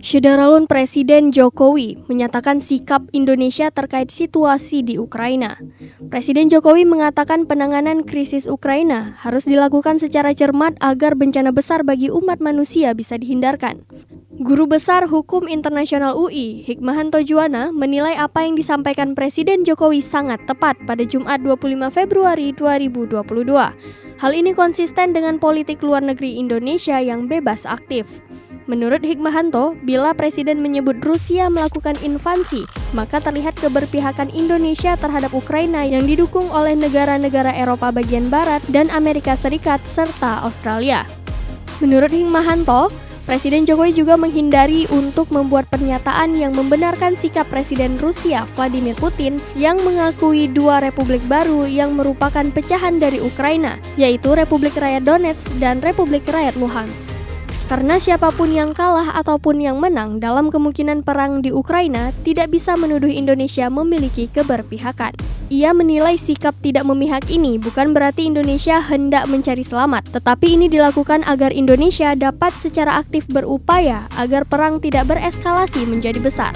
Syederalun Presiden Jokowi menyatakan sikap Indonesia terkait situasi di Ukraina. Presiden Jokowi mengatakan penanganan krisis Ukraina harus dilakukan secara cermat agar bencana besar bagi umat manusia bisa dihindarkan. Guru Besar Hukum Internasional UI, Hikmahanto Juwana, menilai apa yang disampaikan Presiden Jokowi sangat tepat pada Jumat 25 Februari 2022. Hal ini konsisten dengan politik luar negeri Indonesia yang bebas aktif. Menurut Hikmahanto, bila Presiden menyebut Rusia melakukan invasi, maka terlihat keberpihakan Indonesia terhadap Ukraina yang didukung oleh negara-negara Eropa bagian Barat dan Amerika Serikat serta Australia. Menurut Hikmahanto, Presiden Jokowi juga menghindari untuk membuat pernyataan yang membenarkan sikap Presiden Rusia Vladimir Putin yang mengakui dua republik baru yang merupakan pecahan dari Ukraina, yaitu Republik Rakyat Donetsk dan Republik Rakyat Luhansk. Karena siapapun yang kalah ataupun yang menang dalam kemungkinan perang di Ukraina tidak bisa menuduh Indonesia memiliki keberpihakan. Ia menilai sikap tidak memihak ini bukan berarti Indonesia hendak mencari selamat, tetapi ini dilakukan agar Indonesia dapat secara aktif berupaya agar perang tidak bereskalasi menjadi besar.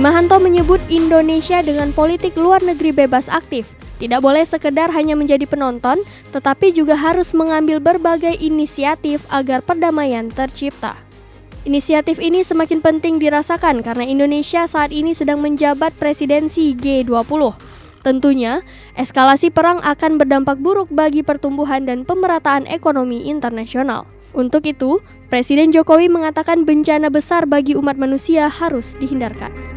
Hikmahanto menyebut Indonesia dengan politik luar negeri bebas aktif tidak boleh sekedar hanya menjadi penonton, tetapi juga harus mengambil berbagai inisiatif agar perdamaian tercipta. Inisiatif ini semakin penting dirasakan karena Indonesia saat ini sedang menjabat presidensi G20. Tentunya, eskalasi perang akan berdampak buruk bagi pertumbuhan dan pemerataan ekonomi internasional. Untuk itu, Presiden Jokowi mengatakan bencana besar bagi umat manusia harus dihindarkan.